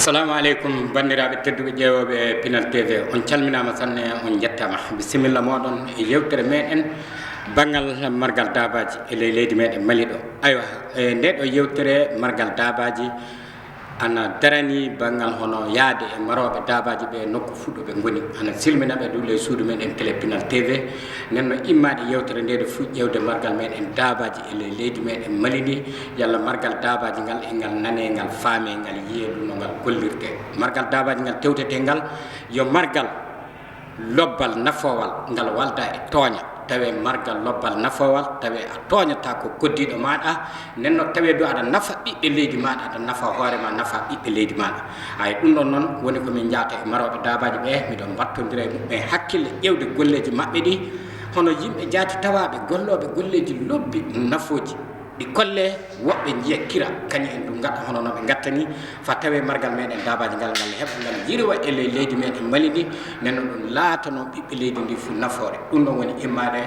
Assalamu alaikum bandiraɓe tedduɓe ƴeewoɓe Pinal TV on calminama sanne on jettama bisimilla moɗon e yewtere meɗen banggal margal dabaji e leydi meɗen Mali ɗo aywa nde ɗo yewtere margal dabaji ana darani banggal hono yaade e maroɓe dabaji ɓe nokku fuɗɗo ɓe goni ana silminaɓe duule suudu meɗen télé Pinal TV nenno immade yewtere nde ɗo fuɗɗi ƴewde margal meɗen dabaji e leydi meɗen Mali ndi yalla margal dabaji ngal e ngal nane ngal faame ngal yiye ɗum no ngal gollirte margal dabaji ngal tewtete ngal yo margal lobbal nafowal ngal walda e tooña tawe margal lobbal nafowal tawe a toñata ko koddiɗo maɗa nenno tawe do aɗa nafa ɓiɓɓe leydi maɗa aɗa nafa hoorema nafa ɓiɓɓe leydi maɗa ay ɗum ɗon noon woni komin jaata e maroɓe dabaji ɓe miɗon battodira e muɓɓe hakkille ƴewde golleji maɓɓe ɗi hono yimɓe jaati tawaɓe golloɓe golleji lobbi nafoji ɗi kolle woɓɓe jiiya kira kañum en ɗum gaɗa hono noɓe gattani fa tawe margal meɗen dabaji ngal ngal heɓa ngal yirwa e leydi meɗen Mali ndi nenno ɗum laatano ɓiɓɓe leydi ndi fu nafoore ɗum ɗon woni immade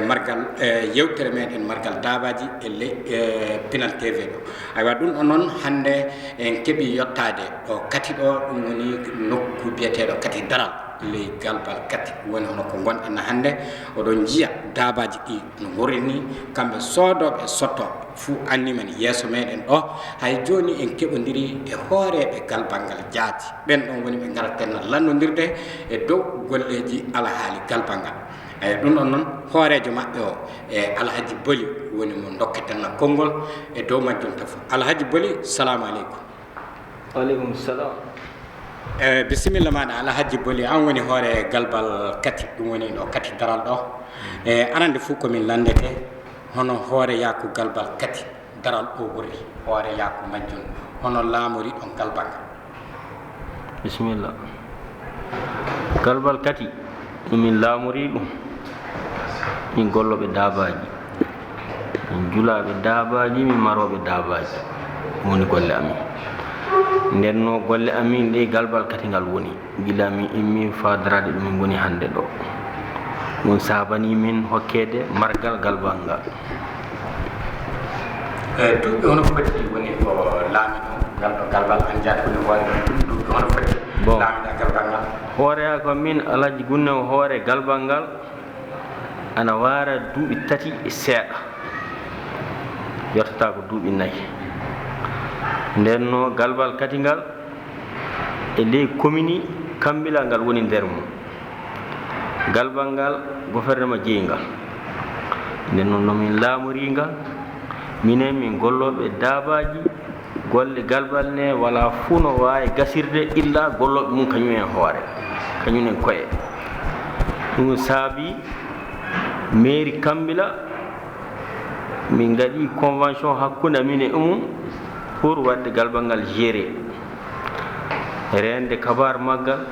margal yewtere meɗen margal dabaji e Pinal TV ɗo aywa ɗum ɗon noon hande en keeɓi yettade ɗo kati ɗo ɗum woni nokku biyeteɗo kati daral ley galbal kati woni hono ko gonɗen hande oɗon jiiya dabaji ɗi no gorini kamɓe soodoɓe sottoɓe fuu annimen yeeso meɗen ɗo hay joni en keɓodiri e hooreɓe galbal ngal jaati ɓen ɗon woni ɓe garaten lannodirde e dow golleji alahaali galbal ngal eyi ɗum ɗon noon hoorejo maɓɓe o e Alhaji Boli woni mo dokketenna konngol e dow majjum tafo Alhaji Boli salamu aleykum. Waleykum salam. Bisimilla maɗa Alhaji Boli an woni hoore galbal kati ɗum woni ɗo kati daral ɗo e arande fof komin landete hono hoore yaku galbal kati daral ɗo ɓuri hoore yaku majjum hono laamori ɗon galbal ngal. Bisimilla. Galbal kati min laamori ɗum min golloɓe dabaji min julaɓe dabaji min maroɓe dabaji woni golle amin ndenno golle amin ɗe galbal kati ngal woni gila min immi fadarade ɗumin goni hande ɗo ɗum sabani min hokkede margal galbal ngal duuɓi hono foti woni ko laami ɗo ngal ɗo galbal an jaati woni hoore duuɓi hono foti laamiɗa galbal ngal hooreya ko min Alhaji Gunne hoore galbal ngal ana wara duuɓi tati e seeɗa yettata ko duuɓi nayyi ndenno galbal kati ngal e ley commune Kambila ngal woni nder mum galbal ngal gouvernement jeyingal ndenno nomin laamori ngal minen min golloɓe dabaji golle galbal ne wala fuu no wawi gasirde illa golloɓe mum kañum en hoore kañum en koye ɗum saabi mairie Kambila min gaɗi convention hakkude amin e mum pour wadde galbal ngal géré rende kabar maggal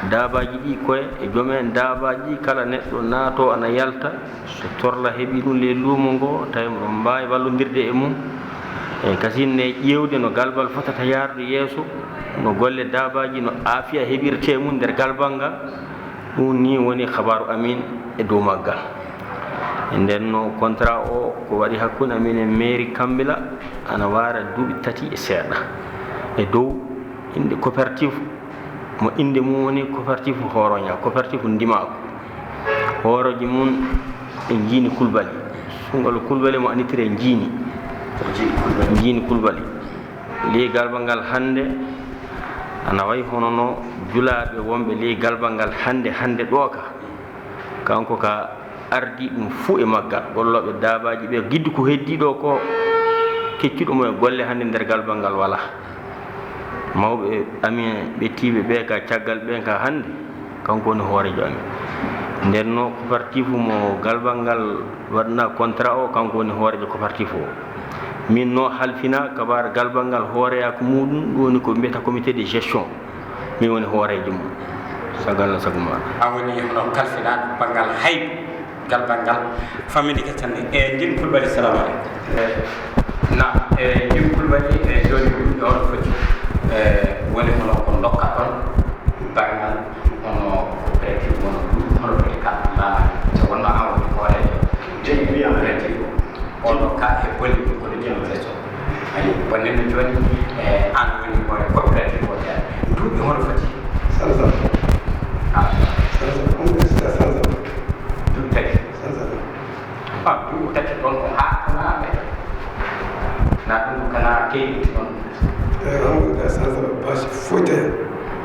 dabaji ɗi koye e joomen dabaji kala neɗɗo naato ana yalta so torla heeɓi ɗum le luumo ngo tawi mboɗon mbawi wallodirde e mum e kasinne ƴewde no galbal fotata yarde yeeso no golle dabaji no aafiya heeɓirte mum nder galbal ngal ɗum ni woni habaru amin e dow maggal ndenno contrat o ko waɗi hakkude amin e mairie Kambila ana wara duuɓi tati e seeɗa e dow inde coopérative mo inde mum woni coopérative horoña coopérative ndimako horoji mum e jiini Kulbali sungol Kulbali mo anitire jiini Kulbali ley galbal ngal hande ana wayi hono no julaɓe wonɓe ley galbal ngal hande ɗo ka kanko ka ardi ɗum fuu e maggal golloɓe dabaji ɓe giddu ko heddiɗo ko keccuɗo mo e golle hande nder galbal ngal wala mawɓe amin ɓettiɓe ɓe ka caggal ɓen ka hande kanko woni hoorejo amin ndenno coopérative mo galbal ngal waɗna contrat o kanko woni hoorejo coopérative o min no halfina kabar galbal ngal hooreya ko muɗum ɗum woni ko mbiyata comité de gestion min woni hoorejo mum sagal sago maɗa a woni hono kalfinaɗo banggal hayɓe galbal ngal famille kettande e jin Kulbali salamu aleykum na e jin Kulbali e joni ɗo ɗo foti woni hono ko dokka ɗon banggal hono coopérative wono hono foti kalɗo laamani so wonno an woni hoorejo joni wiya coopérative o dokka e Boli kono joni gestion ayi wonneno joni an woni hoore coopérative o amul da sa basi fote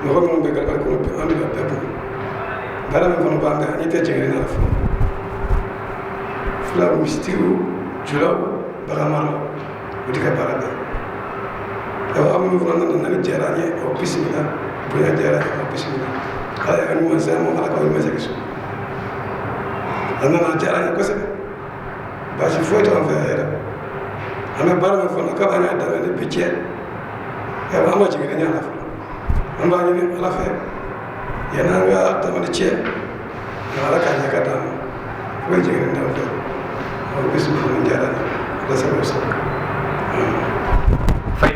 no ko mon be gal ko be andi da pepo dara mo no banga ni te jigere na fo fla mistiru julaw bagamaro udika barada amul ko nan na jarani o bismillah bu ya jarani o bismillah ay an mo sa mo ala ko mo sa kisu anana jarani ko se basi fote on fa ana barama fana ka ana da ne bicie ya ba ma jigere nyala fa an ba ni ala fe ya na ga ta ma cie na ala ka nya ka da ko jigere nda fa ko bisu ko njara da sa ko fay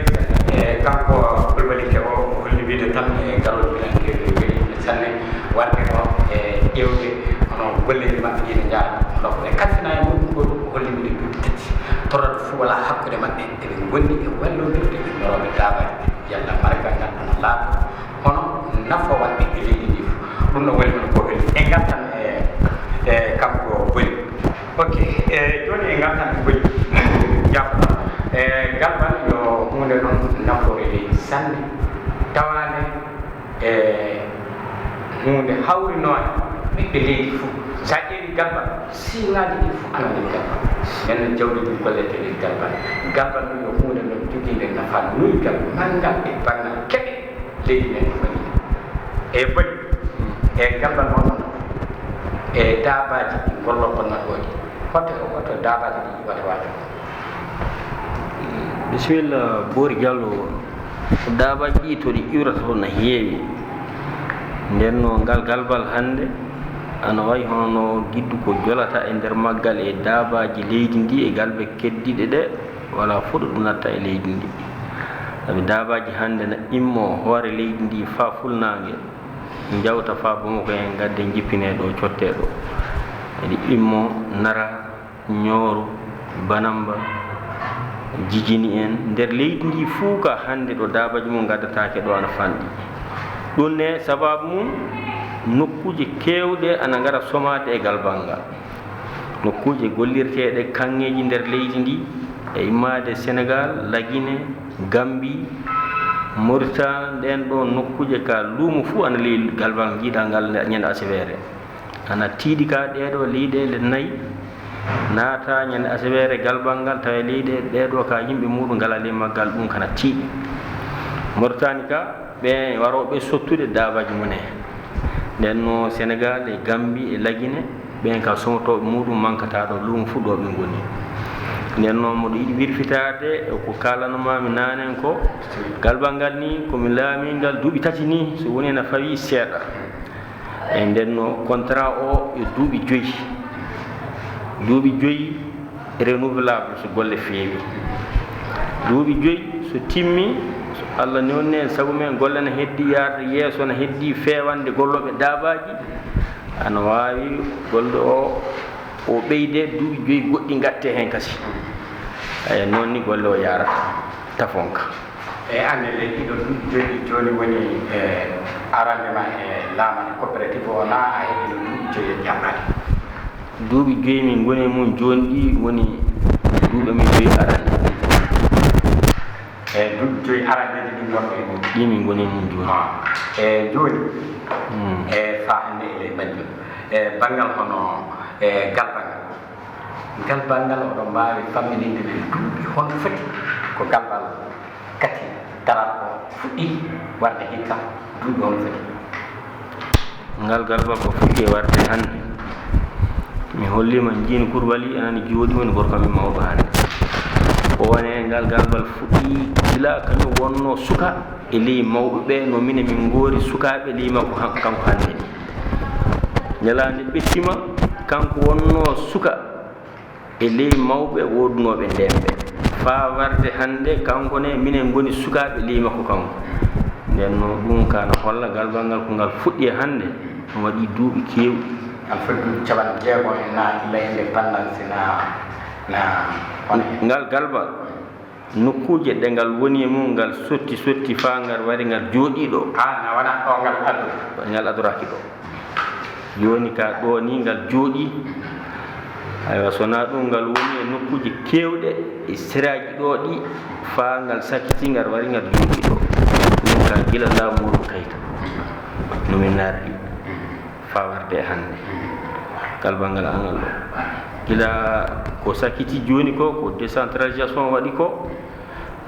kanko bulbali ke o holli wiide tan e garol bilanke weli sanne warde o e ƴewde ono golleji maɓɓe ɗi ne jara donc e kalfina e muɗum ko holli wiide tati torrat fu wala hakkude maɓɓe eɓe gondi e wallodirde ɓe noroɓe dabaji yalla margal ngal ana laato hono nafa walɓe e leydi ndi ɗum no woni ko holi e gartan e kanko boli ok joni e gartan e boli jafoɗa galbal yo hunde noon nafoore leydi sanne tawade e hunde hawrinode ɓiɓɓe leydi fof sa ƴeewi galbal siŋaji ɗi fof ana nder galbal men jawdi ɗum gollete nder galbal galbal ɗum yo hunde noon joguinde nafa nuygal manngal e banngal keɓe leydi men woni e boni e galbal noon e dabaji ɗi gollottonat ɗoɗi hoto dabaji ɗi wata wajo bisimilla boori diallo dabaji ɗi to ɗi iwrata toon no heewi nden no ngal galbal hannde ana wayi hono giddu ko jolata e nder maggal e dabaji leydi ndi e galɓe keddiɗe ɗe wala fuɗo ɗum natta e leydi ndi sabi dabaji hannde no immo hoore leydi ndi fa fulnangue jawta fa Bamako en gadde jippine ɗo cotte ɗo eɗi immo Nara Nioro Banamba Jijini en nder leydi ndi fuu ka hannde ɗo dabaji mum gaddatake ɗo ana fanɗi ɗum ne sababu mum nokkuje kewɗe ana ngara somade e galbal ngal nokkuje gollirteɗe kanŋeji nder leydi ndi e immade Sénégal Laguine Gambie Mauritanie ɗen ɗo nokkuje ka luumo fuu ana ley galbal jiiɗa ngal ñande asawere ana tiiɗi ka ɗeɗo leyɗele nayyi naata ñande asawere galbal ngal tawa leyɗe ɗeɗo ka yimɓe muɗum ngala ley maggal ɗum kana tiiɗi Mauritanie ka ɓe waroɓe sottude dabaji mumen nden no Sénégal e Gambie e Laguine ɓen ka somotoɓe muɗum mankata ɗo luumo fuu ɗo ɓe goni nden noon moɗo yiɗi wirfitade ko kalanomami nanen ko galbal ngal ni komi laamingal duuɓi tati ni so woni no fawi seeɗa e nden no contrat o e duuɓi 5 duuɓi 5 renouvelable so golle feewi duuɓi 5 so timmi so Allah newne sabu men golle no heddi yarde yeeso no heddi fewande golloɓe dabaji ana wawi golle o ɓeyde duuɓi 5 goɗɗi gatte hen kasi eyi noon ni golle o yarata tafonka e ande leydi ɗo duuɓi 5 joni woni arandema e laamane coopérative o na a heɓino duuɓi 5 jaɓɓade duuɓi 5 min goni mum joni ɗi woni duuɓi min 5 arande e duuɓi 5 arandeji ɗi gonɗo e mum ɗi min goni mum joni e joni e fa hande e ley bajjum e banggal hono e galbal ngal oɗo mbawi fammininde men duuɓi hono foti ko galbal kati tarat o fuɗɗi warde hikka duuɓi hono foti ngal galbal ko fuɗɗi e warde hannde mi hollima jiini Courbali enani jooɗi woni gorko min mawɗo hannde o wone ngal galbal fuɗɗi gila kañum wonno suka e ley mawɓe ɓe no mine min goori sukaɓe ley makko kanko hannde ni ñalande ɓettima kanko wonno suka e ley mawɓe wodunoɓe ndemɓe fa warde hannde kanko ne minen goni sukaɓe ley makko kanko nden no ɗum kana holla galbal ngal ko ngal fuɗɗi e hannde no waɗi duuɓi kewɗi an foti duuɓi caɓan jeego e na leyde pendance na ngal galbal nokkuje ɗe ngal woni e mum ngal sotti fa ngal wari ngal jooɗiɗo na wona ɗo ngal addu ngal adoraki ɗo joni ka ɗo ni ngal jooɗi aywa sona ɗum ngal woni e nokkuji kewɗe e seraji ɗo ɗi fa ngal sakkiti ngal wari ngal juuɗi ɗo ɗum ka gila laamu kayta nomin narri fa warde e hannde galbal ngal angal ɗo gila ko sakkiti joni ko décentralisation waɗi ko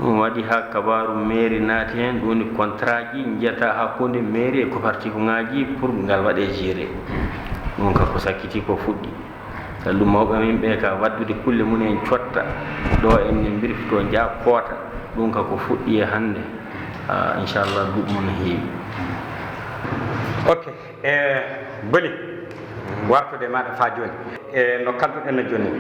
ɗum waɗi ha kabaru mairie naati hen ɗum woni contrat ji jiyata hakkude mairie e coopérative ngaji pour ngal waɗe géré ɗum ka ko sakkiti ko fuɗɗi saɗa ɗum mawɓe min ɓe ka waddude kulle mum en cotta ɗo enne birfito jaa koota ɗum ka ko fuɗɗi e hannde inchallah duuɓi mum no heewi. Ok boni wartude maɗa fa joni no kalduɗen no joni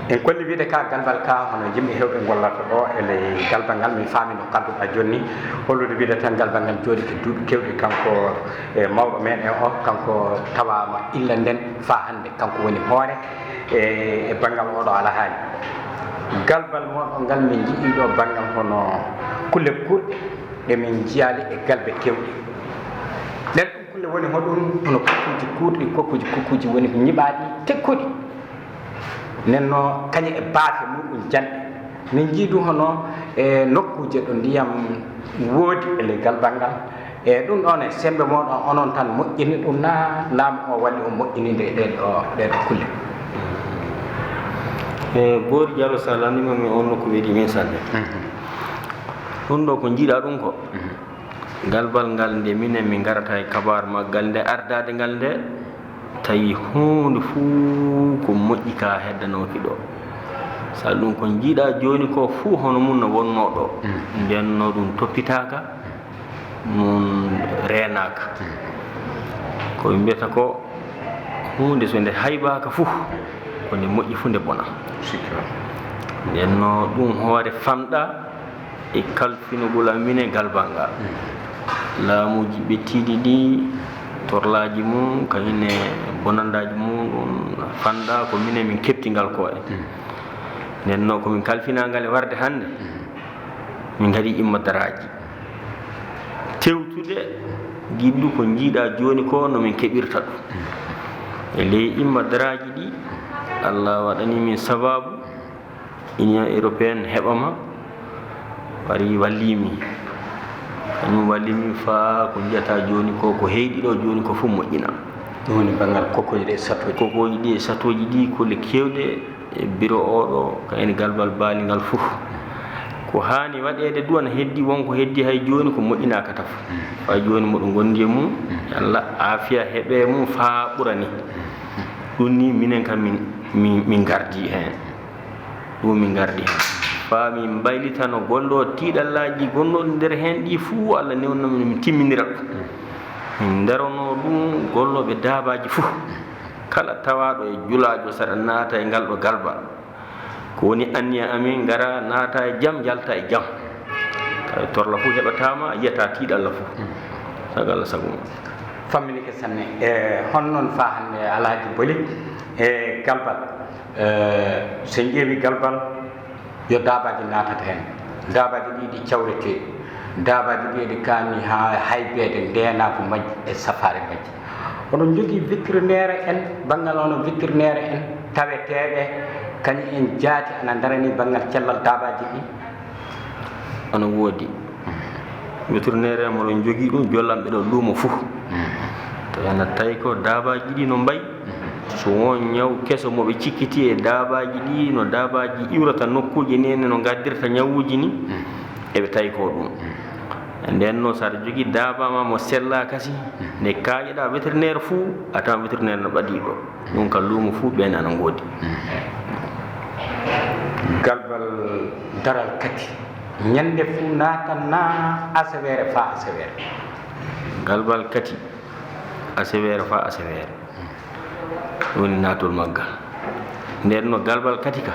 en kolli wiide ka galbal ka hono yimɓe hewɓe gollata ɗo ele galbal ngal min faami no kalduɗa joni hollude wiide tan galbal ngal jooɗi ko duuɓi kewɗi kanko e mawɗo meɗen o kanko tawama illa nden fa hannde kanko woni hoore e banggal oɗo alahaali galbal moɗo ngal min jii ɗo banggal hono kulle kurɗe ɗe min jiyali e galɓe kewɗe nden ɗum kulle woni hoɗum hono kokkuji kuurɗi kokkuji woni ko ñiɓaɗi tekkuɗi nenno kañe e baafe muɗum janɗe min jiidu hono e nokkuje ɗo ndiyam woodi ele galbal ngal e ɗum ɗon e sembe moɗon onon tan moƴƴini ɗum na laamu o walli o moƴƴinide ɗeɗo kulle. e Boori Diallo sa landima min on nokku weeɗi min sanne ɗum ɗo ko jiiɗa ɗum ko galbal ngal nde minen min garata e kabaru maggal nde ardade ngal nde tawi hunde fuu ko moƴƴi ka heddanoki ɗo sa ɗum ko jiiɗa joni ko fuu hono mum no wonno ɗo ndenno ɗum toppitaka ɗum renaka koɓe mbiyata ko hunde so nde haybaka fuu ko nde moƴƴi fuu nde bona ndenno ɗum hoore famɗa e kalfinugol amine galbal ngal laamuji ɓettiɗi ɗi torlaji mum kañumne bonandaji mum ɗum fanda ko minen min keptingal ko e ndenno komin kalfinangal e warde hannde min gadi immadaraji tewtude giɗɗu ko jiiɗa joni ko nomin keɓirta ɗum e ley immadaraji ɗi Allah waɗani min sababu union européenne heɓama wari wallimi kañum wallimi fa ko jiyata joni ko heyɗi ɗo joni ko fof moƴƴina ɗum woni banggal kokkoji ɗe ɗi e satoji ɗi kolle kewɗe e bureau oɗo kayne galbal baalingal fof ko hani waɗede duwana heddi wonko heddi hay joni ko moƴƴinaka taf fa joni moɗo gondi e mum Allah aafiya heeɓe mum fa ɓurani ɗum ni minen kam min gardi hen ɗum min gardi hen fa min baylitano gollo tiiɗallaji gonnoɗi nder hen ɗi fuu Allah newnomin min timminira ɗum min darono ɗum golloɓe daabaji fuu kala tawaɗo e julajo saɗa naata e ngal ɗo galbal ko woni anniya amin gara naata e jaam jalta e jaam tawi torla fuu heɓatama yiyata tiiɗalla fuu sago Allah sago mum fammini ke sanne e honnoon fa hannde alaaji boli e galbal so ƴeewi galbal yo daabaji natata hen daabaji ɗiɗi cawreteɗi daabaji ɗiɗi kaani ha haybede ndenako majji e safare majji oɗon jogui vétérinaire en banggal ono vétérinaire en taweteɓe kañum en jaati ana darani banggal cellal daabaji ɗi ana woodi vétérinaire en moɗon jogui ɗum jollanɓe ɗo luumo fuu tawi ana tawi ko daabaji ɗi no mbayi so won ñaw keso moɓe cikkiti e daabaji ɗi no daabaji iwrata nokkuji nene no gaddirta ñawuji ni eɓe tawi ko ɗum ndenno saɗa jogui daabama mo sella kasi nde kaaƴeɗa vétérinaire fuu a tawan vétérinaire no ɓaɗiɗo ɗum ka luumo fuu ɓen ana goodi galbal daral kati ñande fuu natanna asawere fa asawere galbal kati asawere fa asawere woni natol maggal ndenno galbal kati ka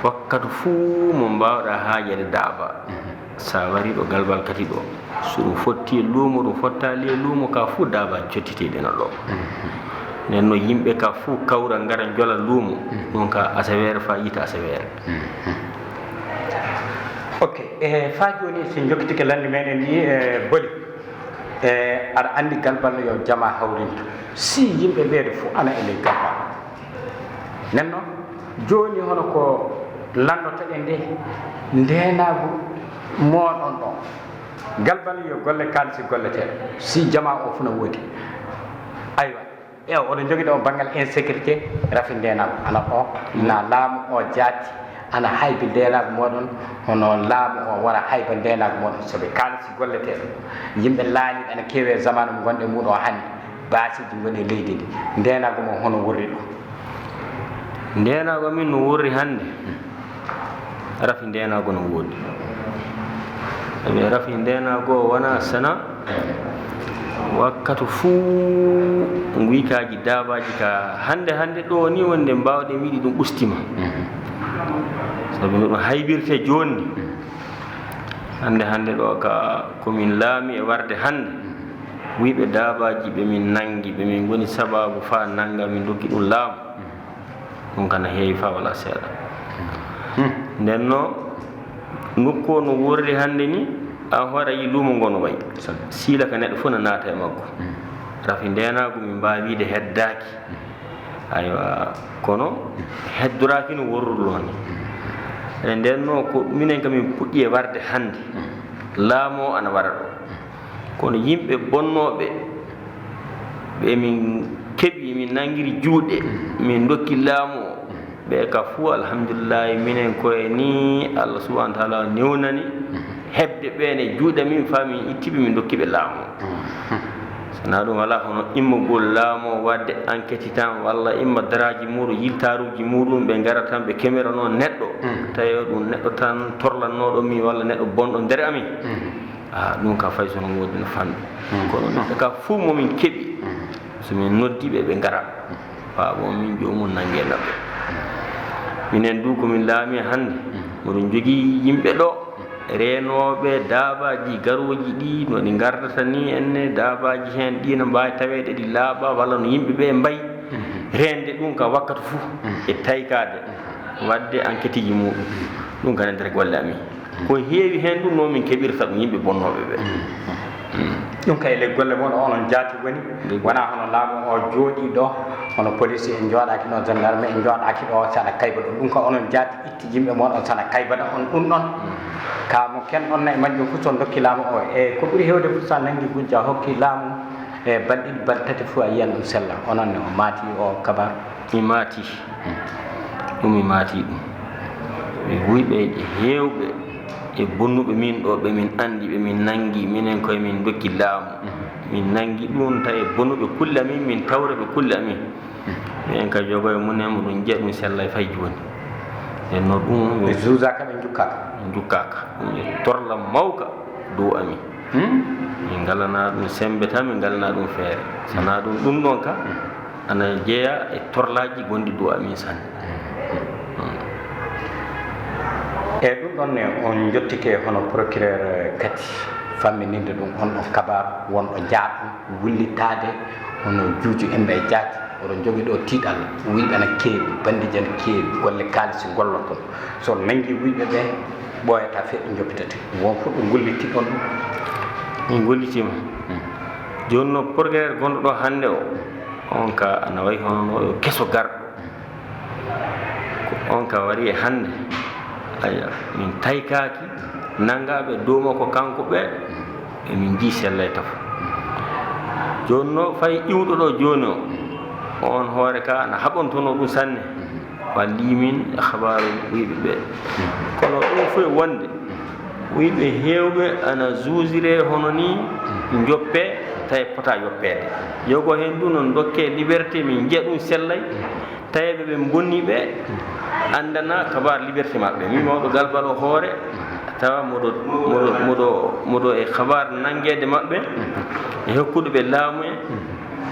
wakkatu fuu mo mbawɗa haajede daaba sa wari ɗo galbal kati ɗo so ɗum fotti e luumo ɗum fottali e luumo ka fuu daabaji cottiteɗe no ɗo nenno yimɓe ka fuu kawra ngara jola luumo ɗum ka asawere fa yita asawere ok e fa joni so jokkitike lande meɗen ni e boli e aɗa andi galbal yo jama hawrinto si yimɓe ɓeeɗo fuu ana e ley galbal nen noon joni hono ko landotoɗen nde ndenagu moɗon ɗo galbal yo golle kalisi golleteɗo si jama o funa woodi aywa oɗon jogui ɗo banggal insécurité rafi ndenagu ana ɗo na laamu o jaati ana haybi ndenagu moɗon hono laamu o wara hayba ndenagu moɗon soɓe kalisi golleteɗo yimɓe laaliɓe ana keewe zamanu mo gonɗe muɗo hannde basiji goni leydi ndi ndenagu mo hono wurri ɗo ndenago min no wurri hannde rafi ndenago no woodi sabi rafi ndenago wona sana wakkatu fuu guykaji dabaji ka hande ɗo ni wonde mbawɗe wiɗi ɗum ɓustima sabi no ɗum haybirte jonni hande ɗo ka komin laami e warde hande wiɓe dabaji ɓe min nangi ɓe min goni sababu fa nanga min doggi ɗum laamu ɗum kana heewi fa wala seeɗa nden no nokku o no wurri hande ni an hoora yi luumo ngo no wayi siila ka neɗɗo fof no naata e makko rafi ndenago min mbawi wiide heddaki aywa kono heddoraki no worrulo ni e nden no ko minen kamin puɗɗi e warde hande laamo ana wara ɗo kono yimɓe bonnoɓe ɓe min keeɓi min nanguiri juuɗe min dokki laamu o ɓe ka fuu alhamdulillahi minen koye ni Allah subahana taala newnani hebde ɓene juuɗe min fa min ittiɓe min dokkiɓe laamu sana ɗum wala hono immugol laamu wadde enquête tan walla imma daraji muɗum yiltaruji muɗum ɓe gara tan ɓe kemera noon neɗɗo tawi ɗum neɗɗo tan torlannoɗo min walla neɗɗo bonɗo nder amin ɗum ka fay sono woodi no famɗi kono neɗɗo ka fuu momin keeɓi somin noddiɓe ɓe gara faabo min jomum nangue naɓɓe minen du komin laami hannde moɗon jogii yimɓe ɗo renoɓe daabaji garoji ɗi no ɗi gardata ni enne daabaji hen ɗi no mbawi taweɗe ɗi laaɓa walla no yimɓe ɓe mbayi rende ɗum ka wakkatu fuu e taykade wadde enquête ji muɗum ɗum kane nder golle amin ko heewi hen ɗum noon min keɓirta ɗum yimɓe bonnoɓe ɓe ɗum kay le golle moon onon jaati woni wona hono laamu o jooɗi ɗo hono police en jooɗaki ɗo gendarme en jooɗaki ɗo saɗa kayba ɗo ɗum ko onon jaati itti yimɓe moon on saɗa kaybana on ɗum ɗon ka mo ken ɗon nayi majjum fof son dokki laamu o e ko ɓuuri hewde fof sa nangi gujja hokki laamu e balɗiɗi balɗe tati fof a yiyan ɗum sella onon ne o maati o kabar mi maati ɗum mi maati ɗum ɓe wuyɓe e heewɓe e bonnuɓe min ɗo ɓe min andi ɓe min nangi minen koye min dokki laamu min nangi ɗum tawi bonnuɓe kulle amin min tawreɓe kulle amin minen ka jogoye munen mo ɗum jiya ɗum sella e fay joni nden no ɗum ɓe jusaka ɓe jukkaka jukkaka ɗum e torla mawka dow amin min galana ɗum sembe tan min galana ɗum feere sana ɗum ɗon ka ana jeeya e torlaji gonɗi dow amin sanne e ɗum ɗon ne on jottike hono procureur kadi fammininde ɗum on ɗon kabar wonɗo jaaɗum wullitade hono juuju emɓe e jaati oɗon jogui ɗo tiiɗal wuyɓe ana keewi bandiji ana keewi golle kaalisi golloton so nangi wuyɓe ɓe ɓooyata feɗɗo joppitete won fof ɗo golliti ɗon ɗum min gollitima joni no procureur gonɗo ɗo hande o on ka ana wayi hono yo keso garɗo ko on ka wari e hande aya min taykaki nangaɓe dow makko kanko ɓe emin jii sella e tafo joni no fayi iwɗo ɗo joni o on hoore ka ana haɓontono ɗum sanne wallimin habaru wuyɓe ɓe kono ɗum fof e wonde wuyɓe hewɓe ana jusire hono ni joppe tawi pota yoppede yogo hen ɗum non dokke liberté min jiiya ɗum sellay tawiɓe ɓe bonni ɓe andana kabar liberté maɓɓe min mawɗo galbal o hoore tawa moɗo e kabar nanguede maɓɓe e hokkude ɓe laamu en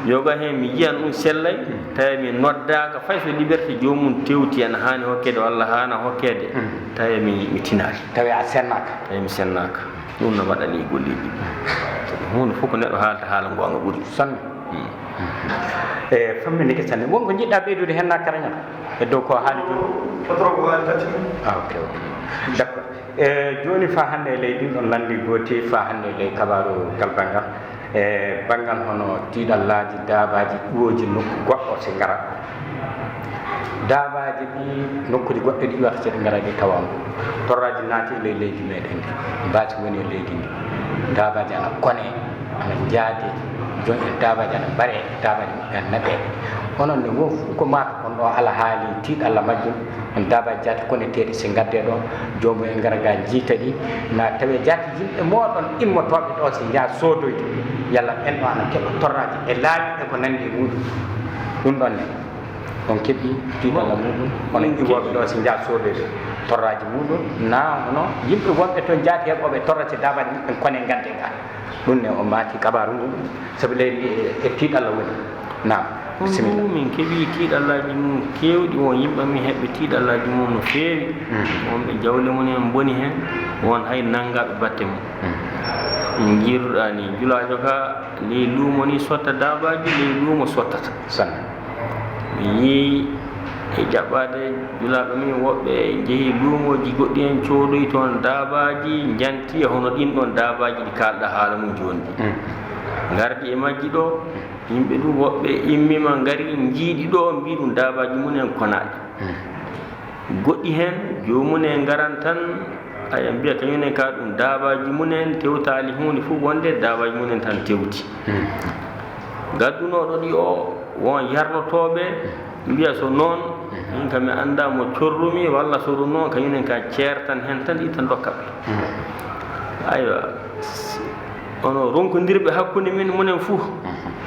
yoga hen mi yiyan ɗum sellay tawi mi noddaka fay so liberté jomum tewti ana hani hokkede walla hana hokkede tawi mi tinaki tawi a sennaka tawi mi sennaka ɗum no waɗani golleji hunde fof ko neɗɗo haalta haala gonga ɓuuri sanne e famminike sanne wonko jiɗɗa ɓeydude hen nakkarañam e dow ko haali joni ok d' accord e joni fa hande e ley ɗin ɗon landi gooti fa hande e ley kabaru galbal ngal e banggal hono tiiɗallaji daabaji ɗuwoji nokku goɗɗo si garat dabaji ɗi nokkuji goɗɗe ɗi iwata seɗe ngara ɗi tawam torraji naati ley leydi meɗen ndi mbasi woni e leydi ndi dabaji ana kone ana jaade joni en dabaji ana mbaɗe dabaji en naɓeɗe onon ne wof ko mata kon ɗo ala haali tiiɗalla majjum on dabaji jaati koneteɗi se gadde ɗo jomum en gara ga jiita ɗi na tawi jaati yimɓe moɗon immotoɓe ɗo so jaa sodoyde yalla ɓen ɗo ana keɓa torraji e laaɓi e ko nandi e muɗum ɗum ɗon ne on keɓi tiiɗalla muɗum onon iwoɓe ɗo so jaa sodoyde torraji muɗum na hono yimɓe wonɓe toon jaati heɓoɓe torrate dabaji muɗum kone gadde ga ɗum ne o maati kabaru muɗum saabu leydi e tiiɗalla woni nam bisimilla min keeɓi tiiɗallaji mum kewɗi won yimɓe min heɓɓe tiiɗallaji mum no feewi wonɓe jawle mum en boni hen won hay nanggaɓe batte mum min jiiruɗa ni julajo ka ley luumo ni sotta dabaji ley luumo sottata sanne mi yii e jaɓɓade julaɓe min woɓɓe jeehi luumoji goɗɗi en coodoyi toon dabaji janti e hono ɗin ɗon dabaji ɗi kalɗa haala mum joni ɗi gardi e majji ɗo yimɓe ɗum woɓɓe immima ngari jiiɗi ɗo mbi ɗum dabaji mumen konaɗe goɗɗi hen jomumen garan tan aya mbiya kañumen ka ɗum dabaji mumen tewtali hunde fof wonde dabaji mumen tan tewti gaddunoɗo ɗi o won yarnotoɓe mbiya so noon min kam mi anda mo corrumi walla so ɗum noon kañumen ka ceertan hen tan ɗi tan dokkaɓe aywa ono ronkodirɓe hakkude min munen fou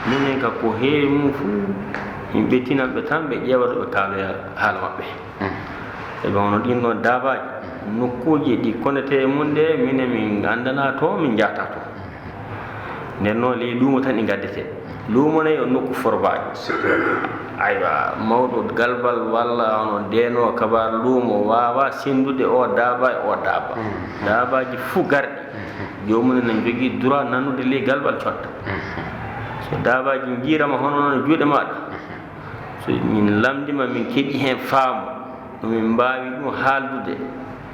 minen ka ko heewi mum fou min ɓettinanɓe tan ɓe ƴeewa ɗo ɓe kaaloya haala maɓɓe eɓe hono ɗin ɗon dabaji nokkuji ɗi konete e mum nde minen min andana to min jata to nden noon ley luumo tan ɗi gaddete luumo nayi o nokku forbaji aywa mawɗo galbal walla ono ndeno kabar luumo wawa sendude o daaba e o daaba dabaji fou garɗi jomum ne jogui droit nanude ley galbal cotta so dabaji jiirama hono noon juuɗe maɗa so min lamdima min keeɓi hen faamu no min mbawi ɗum haaldude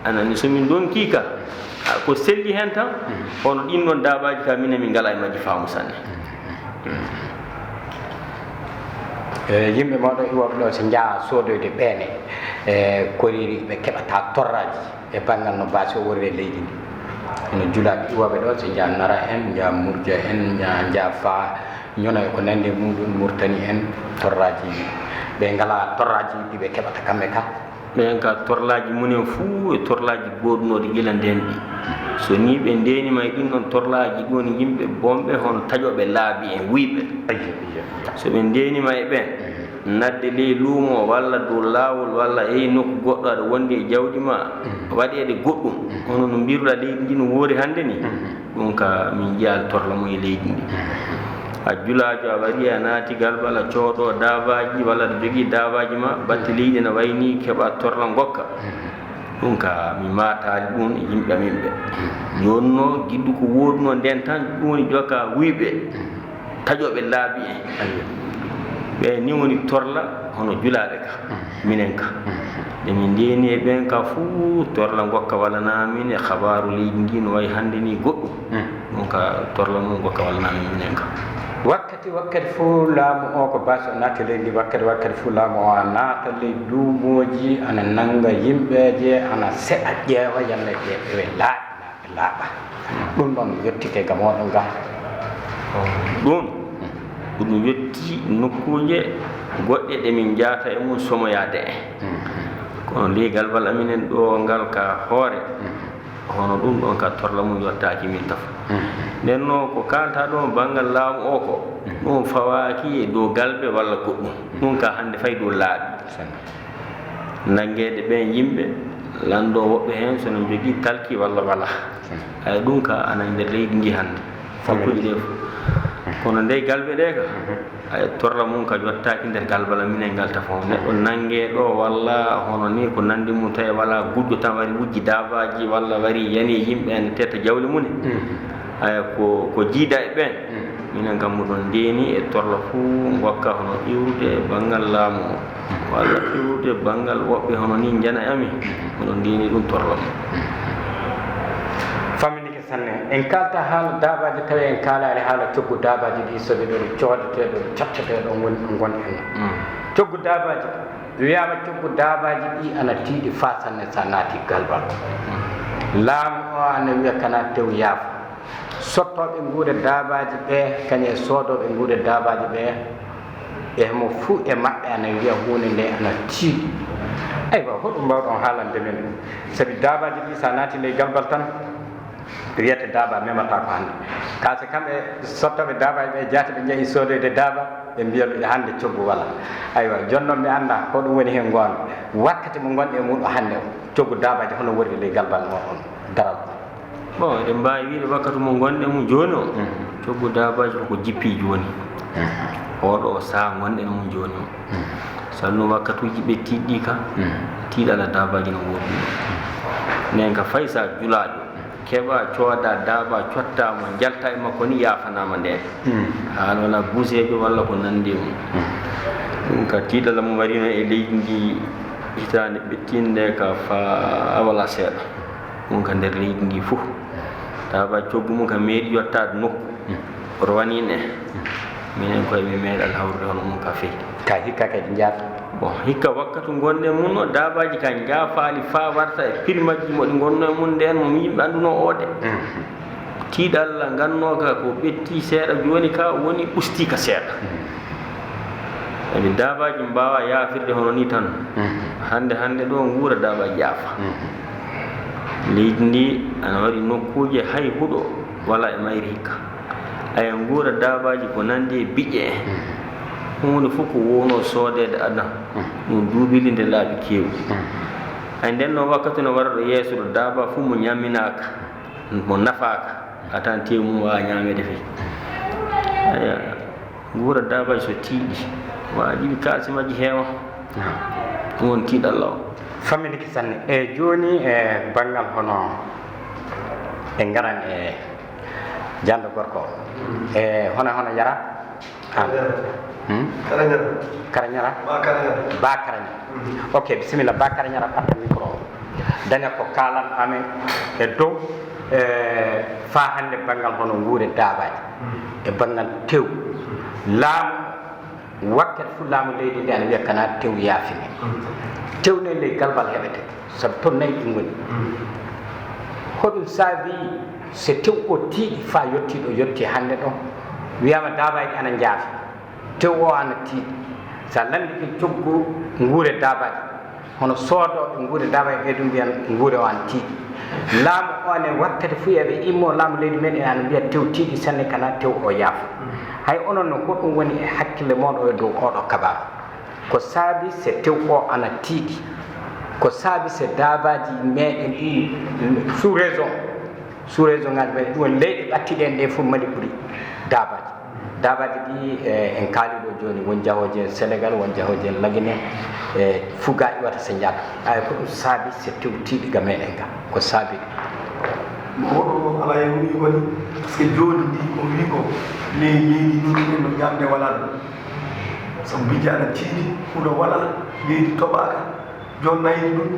anani somin donki ka ko selli hen tan hono ɗin ɗon dabaji ka minen min ngala e majji faamu sanne yimɓe mawɗo iwoɓe ɗo so jaa sodoyde ɓeene e koriri ɓe keɓata torraji e banggal no basi o woni e leydi ndi ene julaɓe iwoɓe ɗo so jaa nara en jaa murdia en jaa fa ñono e ko nandi muɗum murtani en torraji ɓe ngala torraji ɗiɓe keɓata kamɓe ka ɓen ka torlaji munen fuu e torlaji goɗunoɗe gila nden ɗi so ni ɓe ndenima e ɗin ɗon torlaji ɗoni yimɓe bonɓe hono taƴoɓe laabi en wuyɓe so ɓe ndenima e ɓen nadde ley luumo walla dow laawol walla eyi nokku goɗɗo aɗa wondi e jawdi ma waɗede goɗɗum hono no mbiruɗa leydi ndi no woori hannde ni ɗum ka min jiyal torla mum e leydi ndi a julajo a wari a naati galbal a cooɗo dabaji walla aɗa jogui dabaji ma batte leydi ne wayni keeɓa torla gokka ɗum ka mi matali ɗum e yimɓe amin ɓe joni no guiddu ko woɗuno nden tan ɗum woni jokka wuyɓe taƴoɓe laabi en ɓe ni woni torla hono julaɓe ka minen ka nde min ndeni e ɓen ka fuu torla gokka wallanami e habaru leydi ndi no wayi hannde ni goɗɗum ɗum ka torla mum gokka wallanami minen ka wakkati fo laamu o ko basi o naati leydi wakkati fo laamu o a naata ley luumoji ana nanga yimɓeje ana seɗa ƴeewa yalla ɓe laaɓi laaɓa ɗum ɗon yettike gam oɗon ga ɗum yetti nokkuje goɗɗe ɗe min jaata e mum somoyade en kono leygal bal aminen ɗo ngal ka hoore hono ɗum ɗon ka torla mum yottaki min taf nden noon ko kalta ɗon banggal laamu o ko ɗum fawaki e dow galɓe walla goɗɗum ɗum ka hande fay dow laaɓi nanguede ɓen yimɓe lando woɓɓe hen sono jogui talki walla wala ay ɗum ka ana nder leydi ndi hande fakkuji ɗe kono nde galɓe ɗe ka ay torla mum ka jottaki nder galbala minen ngal tafo neɗɗo nangue ɗo walla hono ni ko nandi mum tawi wala gujjo tan wari wujji dabaji walla wari yani yimɓe en tetta jawle mune aya ko jiida e ɓen minen kam muɗon ndeni e torla fuu gokka hono iwrude banggal laamu o walla iwrude banggal woɓɓe hono ni jana e amin muɗon ndeni ɗum torla mum famminike sanne en kalta haala dabaji tawi en kaalani haala coggu dabaji ɗi soɓe ɗo ɗo coodeteɗo cotteteɗo woni ɗo gon en coggu dabaji wiyama coggu dabaji ɗi ana tiiɗi fa sanne sa naati galbal laamu o ana wiya kana tew yaafa sottoɓe nguure dabaji ɓe kañe soodoɓe nguure dabaji ɓe e mo fuu e maɓɓe ana wiya hunde nde ana tiiɗi aywa hoɗum mbawɗon haalande men ɗum sabi dabaji ɗi sa naati nde galbal tan wiyete daba memata ko hannde kase kamɓe sottoɓe dabaji ɓe jaati ɓe jeehi sodoyde daba ɓe mbiya ɓe hannde coggu wala aywa jonnon mi annda hoɗum woni hen ngoonga wakkati mo gonɗe muɗo hannde o coggu dabaji hono woni ley galbal mo on daral bon eɗen mbawi wiide wakkati mo gonɗen mum joni o coggu dabaji koko jippi joni oɗo saaha gonɗen mum joni o salno wakkatuji ɓe tiɗɗi ka tiiɗala dabaji no woɗɗi nen ka fay sa julaɗo keɓa cooda daaba cottama jalta e makko ni yafanama nde haala wona buusejo walla ko nandi mum ɗum ka tiiɗala mo warino e leydi ndi hitande ɓettinde ka fa wala seeɗa ɗum ka nder leydi ndi fof daaba coggu mum ka meeɗi yottade nokku rowanin e minen koye mi meeɗal hawrude hono mum ka feyi ka hikka kadi jaata bon hikka wakkatu gonɗen mum no dabaji ka jaafaali fa warta e prix majji moɗi gonno e mum nden mo yimɓe anduno oɗe tiiɗalla gannoka ko ɓetti seeɗa joni ka woni ɓusti ka seeɗa eɓe dabaji mbawa yaafirde hono ni tan hande ɗo guura dabaji yaafa leydi ndi ana waɗi nokkuje hay huuɗo wala e mayri hikka aya guura dabaji ko nandi e biƴƴe hunde fof ko wowno soodede adna ɗum duuɓili nde laaɓi keewɗi hay nden noon wakkati no wara ɗo yeesuɗo daaba fof mo ñamminaka mo nafaka a tan tew mum wawa ñamede fey aya guura dabaji so tiiɗi wawa jiɗi kalisi majji heewa ɗum woni tiiɗalla o famminiki sanne e joni e banggal hono e garan e jando gorko e hono yara karañara ba karaña ok bisimilla ba karañara ɓatta micro o daña ko kalan amen e dow fa hande banggal hono nguure dabaji e banggal tew laamu wakkati fu laamu leydi ndi ana wiya kana tew yaafine tewne ley galbal heɓete sabu toon nayi ɗum woni hoɗum saabi so tew o tiiɗi fa yettiɗo yetti hande ɗo wiyama dabaji ana jaafi tew o ana tiiɗi sa landike coggu nguure dabaji hono soodoɓe nguure dabaji ɓe ɗum mbiyan nguure o ana tiiɗi laamu o ne wakkati fu eɓe immo laamu leydi men ana mbiya tew tiiɗi sanne kana tew o yaafa hay onon no hoɗum woni e hakkille moɗo e dow oɗo kababa ko saabi so tew o ana tiiɗi ko saabi so dabaji meɗen ɗi sous raison ngaji ɓe ɗum woni leyɗe ɓattiɗen ɗe fof mbaɗi ɓuuri dabaji ɗi en kaaliɗo joni won jahoji Sénégal won jahoji Laguine e fuga iwata so jaaka ay ko ɗum saabi so tew tiiɗi ga meɗen ga ko saabi oɗo ala e woni woni par ce que joni ndi ko wi ko leydi ni ɗen no ñamde wala so bijji ana tiiɗi huuɗo wala leydi toɓaka joni nayi ɗum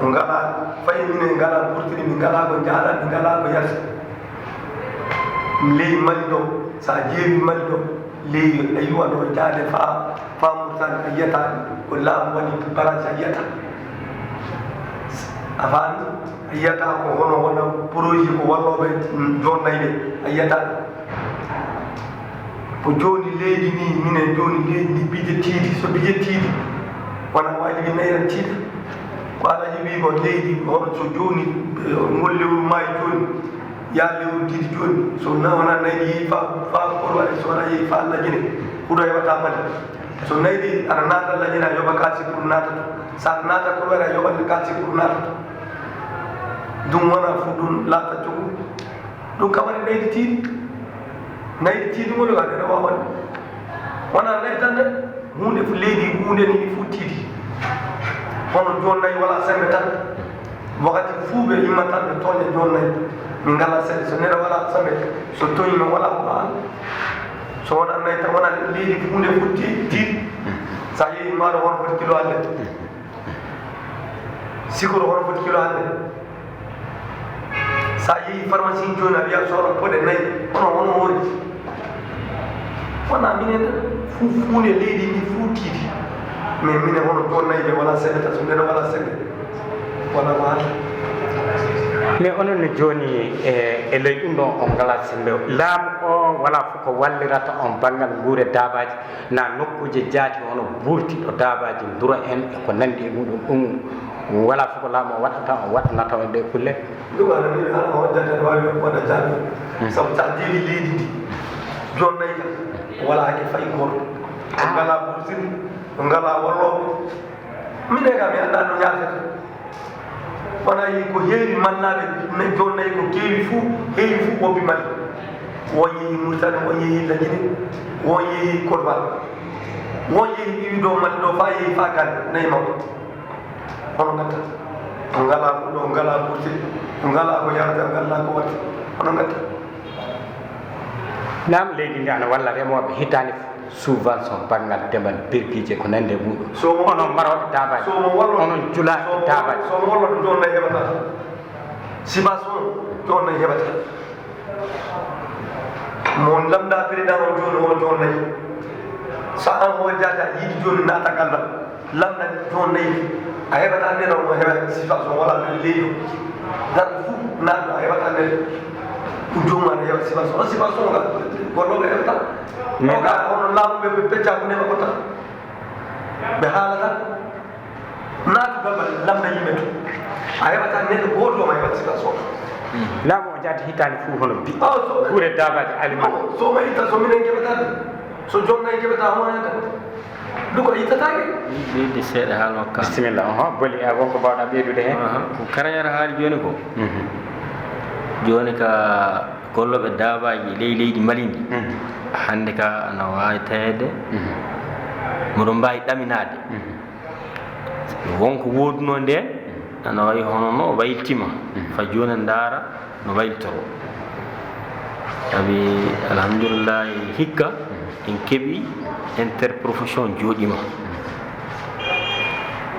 o ngala fayi minen ngala ɓurtiri min ngala ko jaaɗat min ngala ko yarta leydi Mali ɗo sa jeewi Mali ɗo leydi a yiwa ɗo jaade fa murtani a yiyata ko laamu waɗi barage a yiyata a faami a yiyata ko hono projet ko walloɓe joni nayi ɓe a yiyata ko joni leydi ni minen joni leydi ndi bije tiiɗi so bije tiiɗi wona wajibi nayiran tiiɗa ko alaji wi ko leydi hono so joni ngol lewru maayi joni ya lewru tiiɗi joni so wona nayi yeehi fa koɗo waɗi so wona yeehi fa Laguine huuɗo heɓata Mali so nayi ana naata Laguine a yoɓa kalsi pour natata sa naata koɗo waɗi a yoɓat kalsi pour natata ɗum wona fof ɗum laata jogu ɗum kam waɗi naydi tiiɗi ngol waɗi ɗo wawan wona nayi tan de hunde fo leydi hunde ni fof tiiɗi hono joni nayi wala sembe tan wakkati fuu ɓe yimma tan ɓe tooña joni nayi min ngala seeɗa so neɗɗo wala sembe so toñima wala ko an so wona nayi tan wona leydi hunde fof tiiɗi sa yeehi maɗo hono foti kilo hande sikoro hono foti kilo hande sa yeehi pharmacie joni a wiya sohla poɗe nayi hono woni wona minen fof hunde leydi ndi fof tiiɗi mais mine hono jonnayi ɓe wala seɗeta so ndeɗo wala seɗe wala maata mais onon ne jooni e ley ɗum ɗo on ngala sembe laamu o wala fof ko wallirata on banggal nguure daabaji na nokkuje jaati hono ɓurtiɗo daabaji nduro en e ko nandi e muɗum ɗum wala fof ko laamu o waɗata o waɗanata o nde kulle ɗum aɗa mbiɗa hala waddate aɗa wawi waɗa jaabi sabu sa jeeɗi leydi ndi jonnayi tan wala hake fayi goto o ngala ɓurtin o ngala walloɓe mine kam mi annda no yaltata wona yi ko heewi mannaɓe ne jonnayi ko keewi fuu heewi fuu wobbi mali won yeehi murtane won yeehi lañini won yeehi kolbal won yeehi ɓiwi dow mali ɗo fa yeehi fa kane nayi mawɗo hono gatta o ngala ɓuɗo o ngala ɓurti o ngala ko yarata o ngala ko watta hono gatta laamu leydi ndi ana walla remoɓe hitande subvention banggal ndemal berkije ko nande muɗum onon maroɓe dabaji onon julaɓe dabaji somo walla ɗum jonna heɓata subvention jonna heɓata mo lamda président o joni o jonnayi so an o jata yiiɗi joni naata gandal lamda jonnayi a heɓata nden o heɓa subvention wala leydi tan fuu naatɗo a heɓata nden ko jomum aɗa heɓa subvention o subvention ga golloɓe heɓata oga ono laamuɓe ɓe pecca ko nema ko tan ɓe haala tan naatugal ma lamda yimɓe to a heɓata neɗɗo goto ma heɓat subvention laamu o jaati hitande fuu hono bi ɓuure dabaji aliment soma itta so minen keɓetade so jonnayi keɓeta homonede ɗum ko ittatake ɓeydi seeɗa haalno ka bisimilla boli a wonko mbawɗa ɓeydude hen ko karañara haali joni ko joni ka golloɓe dabaji leydi Mali ndi hande ka ana wawi tawede moɗon mbawi ɗaminade wonko woduno nden ana wawi hono no wayltima fa joni ndaara no wayltoro sabi alhamdulillahi hikka en keeɓi interprofession jooɗima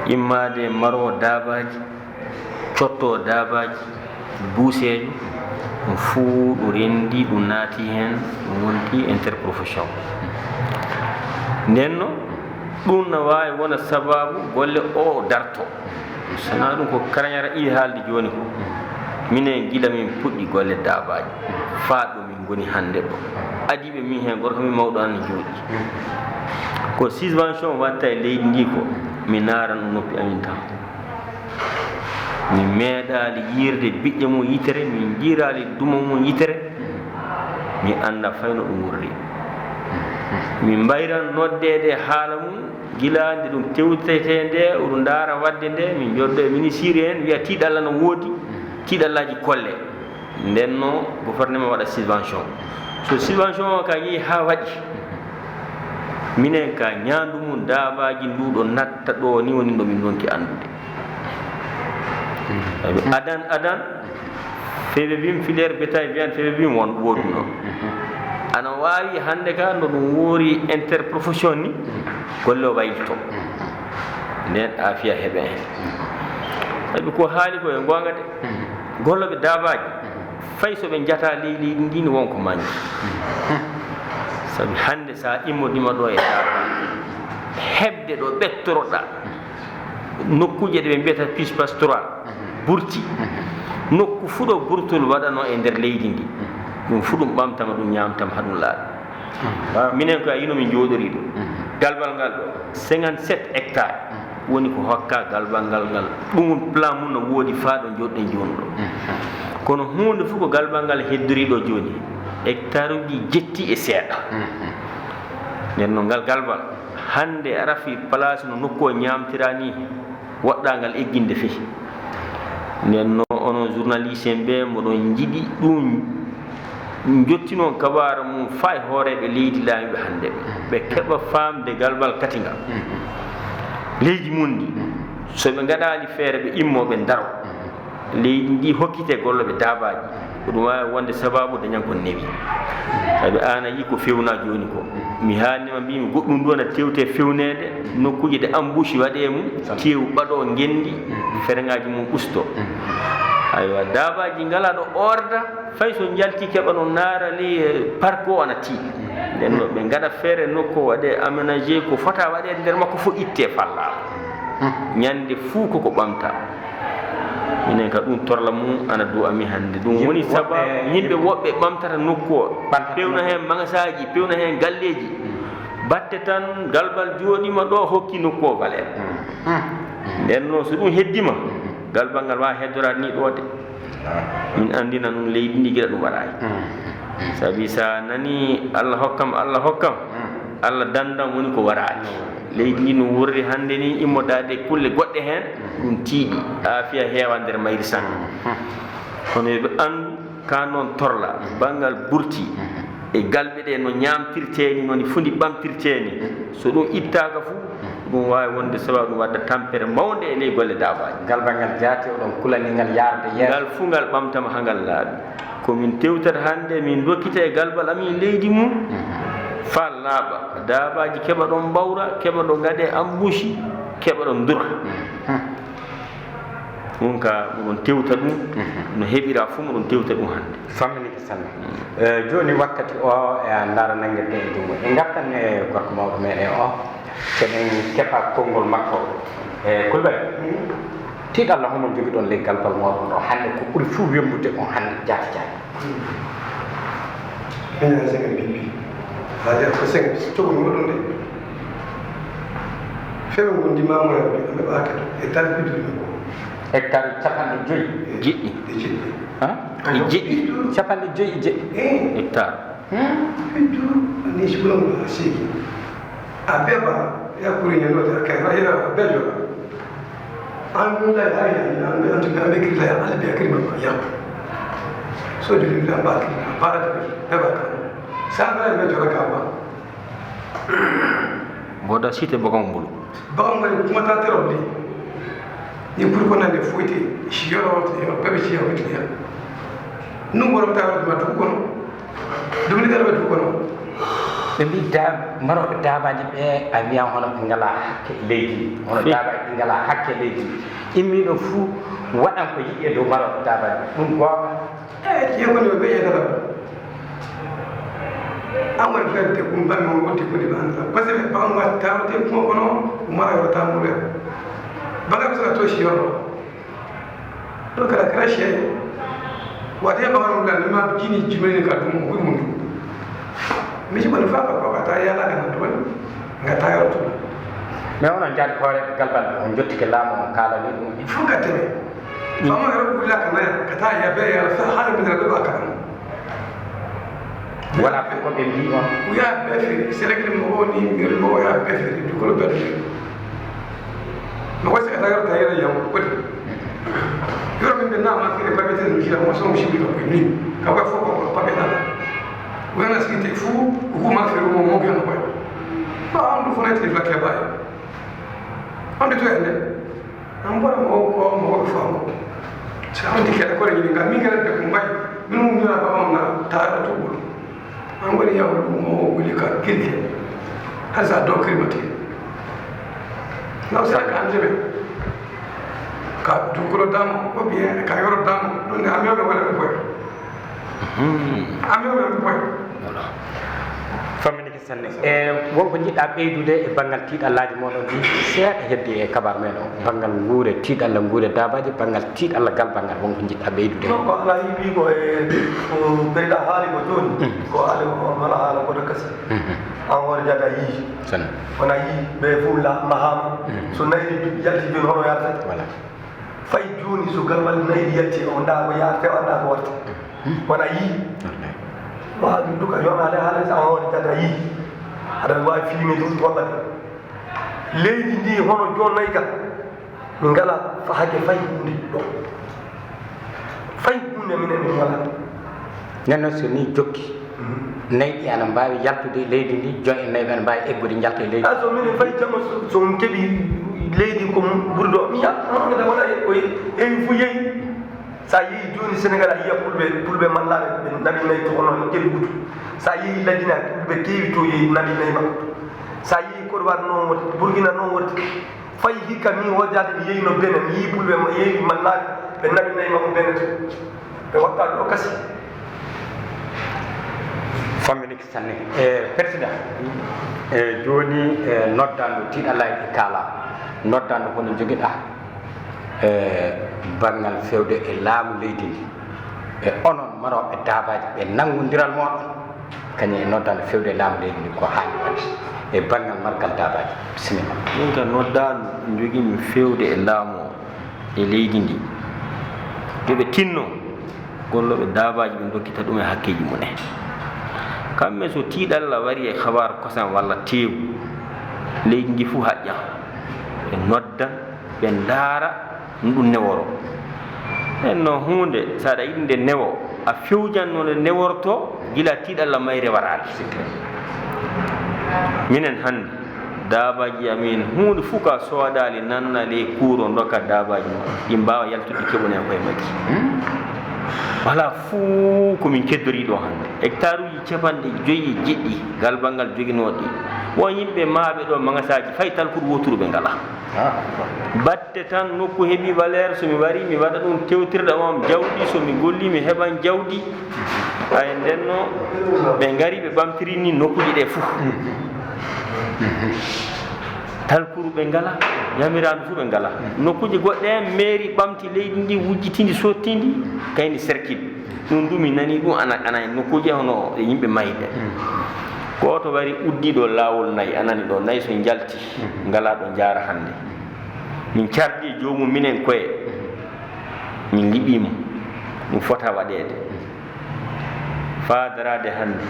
immade marowo dabaji cotto dabaji buusejo ɗum fuu ɗum rendi ɗum naati hen ɗum wonti interprofession nden no ɗum no wawi wona sababu golle o darto sona ɗum ko karañara iri haalde joni ko minen guila min puɗɗi golle dabaji faa ɗo min goni hande ɗo adiɓe min hen gorko min mawɗo an jooɗi ko subvention watta e leydi ndi ko mi naran ɗum noppi amin tan min meeɗali yirde biƴƴe mum yitere min jiirali duma mum yitere mi anda fayno ɗum wurdi min mbayran noddede haala mum gilande ɗum tewtete nde oɗum ndaara wadde nde min joddo e ministére en wiya tiiɗalla no woodi tiiɗallaji kolle nden no gouvernement waɗa subvention so subvention o ka yeehi ha waɗi minen ka ñaandu mum daabaji nduɗo natta ɗo ni woni ɗo min donki andude adan feɓe bim filiére bétail wiyan feɓe bim won woduno ana wawi hande ka no ɗum woori interprofession ni golle o waylto nden afiya heeɓe hen sabi ko haali ko e gonga de golloɓe dabaji fay soɓe jata leydi ndini wonko mañi sabi hande sa immodima ɗo e dabaji hebde ɗo ɓettoroɗa nokkuje ɗe ɓe mbiyata pis pastoral burti nokku fuu ɗo burtol waɗano e nder leydi ndi ɗum fuu ɗum ɓamtama ɗum ñamtama haɗum laaɗa minen ko a yino min jooɗori ɗo galbal ngal ɗo 57 hectares woni ko hokka galbal ngal ngal ɗum plan mum no woodi faa ɗo jooɗɗen joni ɗo kono hunde fof ko galbal ngal heddori ɗo joni hectare uji jetti e seeɗa nden noon ngal galbal hande a rafi place no nokku o ñamtira ni waɗɗangal egginde fehi nden noon onon journaliste en ɓe moɗon jiiɗi ɗum jotti noon kabara mum fa e hooreɓe leydi laamiɓe hande ɓe keeɓa famde galbal katinga leydi mum ndi soɓe gaɗali feere ɓe immoɓe daro leydi ndi hokkite golloɓe dabaji ko ɗum wawi wonde sababu dañan ko newi sabi an a yi ko fewna joni ko mi haalnima mbimi goɗɗum ɗo na tewte fewnede nokkuje de embouche waɗe mum tew ɓaɗo gendi fereŋaji mum usto aywa dabaji ngala ɗo orda fay so jalti keɓa no naara ley parc o ana tiiɗi nden no ɓe gaɗa feere nokku waɗe aménagé ko fota waɗe nder makko fof itte falla ñande fuu koko ɓamta minen ka ɗum torla mum ana du ami hannde ɗum woni saba yimɓe woɓɓe ɓamtata nokku o pewna heen magasaji pewna heen galleji batte tan galbal jooɗima ɗo hokki nokku o valeur nden noon so ɗum heddima galbal ngal wawa heddorade ni ɗo de min andina ɗum leydi ndi guiɗa ɗum waɗayi sabi sa nani allah hokkam allah dandam woni ko warani leydi ndi no wurri hannde ni immodade kulle goɗɗe heen ɗum tiiɗi aafiya heewa nder mayri sanne kono yoɓe andu ka noon torla banggal burti e galɓe ɗe no ñamtirteni noni fundi ɓamtirteni so ɗum ittaka fuu ɗum wawi wonde sababu ɗum wadda tampere mawde e ley golle dabaji galbal ngal jaati oɗon kulani ngal yarde yeeso ngal fuu ngal ɓamtama ha ngal laaɓi komin tewtata hannde min dokkita e galbal amin leydi mum fa laaɓa dabaji keɓa ɗon mbawra keɓa ɗo gaɗe embouche keɓa ɗon dura ɗum ka moɗon tewta ɗum no heɓira fuu moɗon tewta ɗum hannde famminike sanne joni wakkati o e ndaara nanguirde e jungo e gartan e gorko mawɗo meɗen o keɗen keɓa konngol makko e Coulibaly tiiɗ Allah homon jogui ɗon ley galbal moɗon ɗo hannde ko ɓuuri fuu wembude on hannde jaati jaati ina senga bibi c'est-à-dire ko senga cogono ɗon de feɓe gondimamoya ɓe ɓaketo e talbidude ko hectare capanɗe joyyi jeɗɗi e jiɗɗi e jeɗɗi capanɗe joyyi e jeɗɗi hectare heddu ni sibulongo a sigi a ɓeɓa yakkuriñenote a kay rayira bejoɗa an lay ayamɓe antuɓe amɓe kiri laya ala mbiya kirima yamɓe so jolimɓe a mbakiri a parata ɓeɓa kam sa ɓe bejoɗa ka ba mboɗa cité bogon mbulu bagan ngari kumata terol li ni pour ko nande foyti siyoro yo ɓeɓe siya witniya num worom tawaɗuma du kono dumli dara ɓe du kono ɓe mbi maroɓe dabaji ɓe a wiya hono ɓe ngala hakke leydi hono dabaji ɓe ngala hakke leydi immiɗo fuu waɗan ko yiɗi e dow maroɓe dabaji ɗum gonga ƴeewoni ɓe ɓeyetata amoni ferde ɗum ɓammi on wotti kodi ɓe andata par ce que ɓaga tawate kuma kono mara yo tamuɗe baga saka to siyorɗo ɗo kala crache wate ɓagaɗumɗan ma jini jumeni ka ɗum ɓuri mum ɗum mi jibani fafa papa yalaga nan toon gatta yorto mais onon jaadi hoore galbal on jottike laamu on kaalani ɗum il faut gatteme fama ero ɓullaka naya kata yaɓe yala sa haala minera ɓeɓa kaɗan wala fof ko ɓe mbi on ya ɓeferi sérégle mo o ni miri mo o ya ɓeferi dukolo ɓeɗude no wasi kata yorta yera yam kodi yoro min ɓe nama fire paɓeten no jila mo somo sibi ko ni ka way fof ko paɓeɗaɗa wona sinte fuu hukuma feere mo mogeno koy fa andu fo naytiri fla keɓaye ande to ende an mboɗa ko mo woɓe faamo so andi keɗa kore ñini nga min gerante ko mbayi min mum jura bamam na taɗa to ɓolo an waɗi yawde mo wuli ka kirke hay sa do climati naw sa ka anjeɓe ka dukolo damo ou bien ka yoro damo ɗon ne amioɓe waɗaɓe koy amioɓe ɓe koy famminike sanne e wonko jiɗɗa ɓeydude e banggal tiiɗallaji moɗon ɗi seeɗa heddi e kabar men o banggal guure tiiɗalla guure dabaji banggal tiiɗalla galbal ngal wonko jiɗɗa ɓeydude non ko ala yiɓi ko e ko ɓeyɗa haali ko joni ko ala mala haala koto kasi an hoore jaada yii sanne wona yii ɓe fof mahama so nayri yalti joni hono yarta voilà fayi joni so galbal nayri yalti o nda ko yaar few anda ko watta wona yii wa ɗum duka yonade haala an hoore jaada yii aɗa wawi filmé ɗum hollade leydi ndi hono joni nayi ka min ngala hake fayi hunde ɗo fayi hunde minen min wala nden noon so ni jokki nayi ɗi ana mbawi yaltude leydi ndi jon e nayi ɓe ana mbawi eggude jalta e leydi a so minen fayi jamma so keeɓi leydi ko ɓuri ɗo mi honoɗa waɗa o heewi fo yeeyi sa yeehi joni sénégal a yiya pulɓe mallaɓe ɓe naɓi nayyi to hono ƴeɗi gutu sa yeehi ladina pulɓe keewi to yeehi naɓi nayyi makko sa yeehi Côte d'Ivoire noon woni Burkina noon woni fayi hikka min wojade mi yeehi no bene mi yii pulɓe yeehi mallaɓe ɓe naɓi nayyi makko benete ɓe watta ɗo kasi famille sanne président joni noddando tiiɗalla e kala noddando kono joguiɗa bangal fewde e laamu leydi ndi e onon maroɓe daabaji ɓe nanggodiral moɗon kañum e noddando fewde e laamu leydi ndi ko haani wadde e bangal margal daabaji bisimilla min ka noddando joguimi fewde e laamu e leydi ndi yoɓe tinno golloɓe daabaji ɓe dokkita ɗum e hakkeji mumen kamɓe so tiiɗalla wari e habaru kosam walla teewu leydi ndi fuu haƴƴa ɓe noddan ɓe ndaara ɗum neworo en no hunde saɗa yiɗi nde newo a fewjanno nde neworto gila tiiɗalla mayre warade minen hannde daabaji amin hunde fuu ka soodali nanna ley kuuro dokka daabaji ma ɗi mbawa yaltude keɓone koye majji wala fuu komin keddori ɗo hannde hectare uji capanɗe 5 galbal ngal joguinoɗi won yimɓe maaɓe ɗo magasaji fay talkour woturu ɓe ngala batte tan nokku heeɓi valeur somi wari mi waɗa ɗum tewtirɗa on jawɗi somi golli mi heɓan jawdi ay ndenno ɓe ngari ɓe ɓamtirini nokkuji ɗe fuu talkuru ɓe ngala yamiradu fuu ɓe ngala nokkuji goɗɗe en mairie ɓamti leydi ndi wujjitindi sottindi kayni cerkil ɗum ɗum mi nani ɗum ana nokkuji hono yimɓe mayɓe goto wari uddiɗo lawol nayyi anani ɗo nayyi so jalti ngala ɗo jaara hannde min cardi e jomum minen koye min liɓimo ɗum fota waɗede fa darade hannde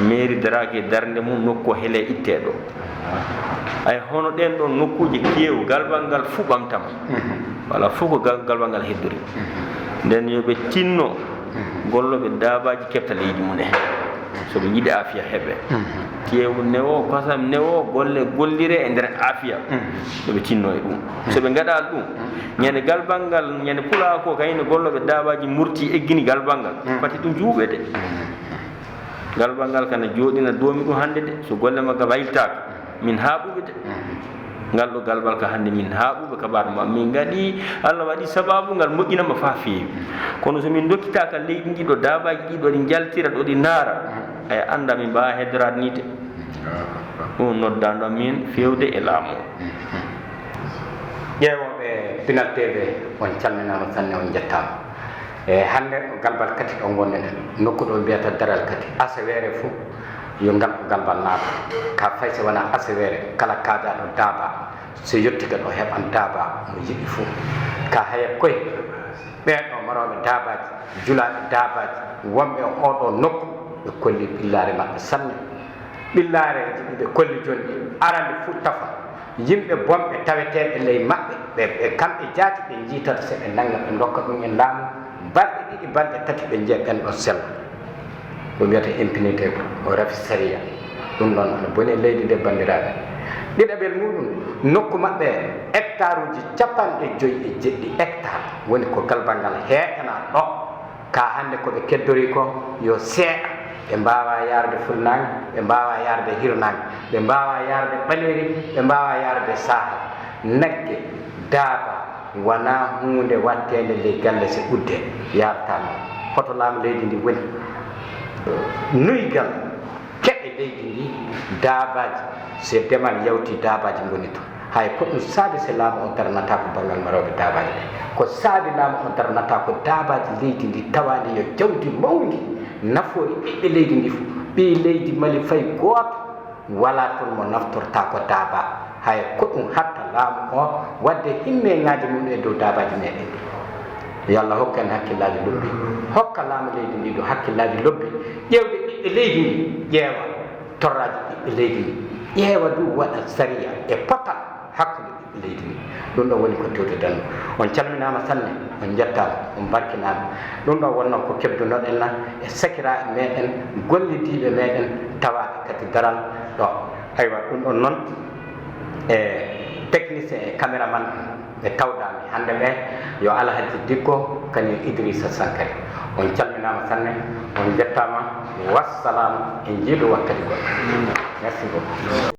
mairie darake darde mum nokku heele itteɗo ay hono ɗen ɗon nokkuji keew galbal ngal fuu ɓamtama wala fof ko galbal ngal heddori nden yoɓe tinno golloɓe daabaji kefta leydi mumen soɓe jiiɗi afiya heɓe teewu newo kosam newo golle gollire e nder afiya yoɓe tinno e ɗum soɓe gaɗa ɗum ñande galbal ngal ñande pula ko kayne golloɓe daabaji murti eggini galbal ngal fati ɗum juuɓe de galbal ngal kana jooɗina doomi ɗum hannde de so golle magga wayltaka min haaɓuɓe de ngal ɗo galbal ka hannde min haaɓuɓe kabaru ma min gaɗi Allah waɗi sababu ngal moƴƴinama fa feewi kono somin dokkitaka leydi ndi ɗo daabaji ɗiɗo ɗi jaltira ɗo ɗi naara ay anda min mbawa heddorade ni de ɗum noddando min fewde e laamu ƴeewoɓe Pinal TV on calminama sanne on jettama e hannde galbal kati ɗo gonɗen nokku ɗo mbiyata daral kati asawere fuu yo galbal naata ka fay so wona asawere kala kaadaɗo daaba so yettiga ɗo heɓan daaba mo yiɗi fuu ka haya koye ɓeɗo maroɓe daabaji julaɓe daabaji wonɓe oɗo nokku ɓe kolli ɓillare maɓɓe sanne ɓillareji ɗiɓe kolli joni ɗi arande fuu tafa yimɓe bonɓe taweteɓe ley maɓɓe ɓe kamɓe jaati ɓe jiitata seɓe nanga ɓe dokka ɗum e laamu balɗe ɗiɗi balɗe tati ɓe jiya ɓen ɗo sella ɗum wiyata impunité o rafi saria ɗum ɗon ana boni leydi nde bandiraɓe ɗiɗaɓel muɗum nokku maɓɓe hectare uji 57 hectare woni ko galbal ngal heeƴana ɗo ka hannde koɓe keddori ko yo seeɗa ɓe mbawa yarde fulnange ɓe mbawa yarde hirnange ɓe mbawa yarde ɓaleri ɓe mbawa yarde sahal nagge daaba wona hunde wattede ley galle so udde yartama hoto laamu leydi ndi woni nuygal keɓe leydi ndi daabaji so demal yawti daabaji goni to hay ko ɗum saabi so laamu o darnata ko banggal maroɓe daabaji ɓe ko saabi laamu o darnata ko daabaji leydi ndi tawani yo jawdi mawdi nafoori ɓiɓɓe leydi ndi fof ɓi leydi Mali fay gooto wala toon mo naftorta ko daaba hay ko ɗum hatta laamu o wadde himmeŋaji mum e dow daabaji meɗen ɗi yo Allah hokku en hakkillaji lobbi hokka laamu leydi ndi ɗo hakkillaji lobbi ƴewde ɓiɓɓe leydi ndi ƴeewa torraji ɓiɓɓe leydi ndi ƴeewa du waɗa saria e potal hakkude ɓiɓɓe leydi ndi ɗum ɗo woni ko tewtedanno on calminama sanne on jettama on barkinama ɗum ɗo wonno ko kebdunoɗen na e sakiraɓe meɗen gollidiɓe meɗen tawaɓe kadi daral ɗo aywa ɗum ɗon noon e technicien e caméraman ɓe tawdami hande ɓe yo Alhaji Dikko kañum Idrissa Sankari on calminama sanne on jettama wassalamu e jiiɗo wakkati goɗɗo merci beaucoup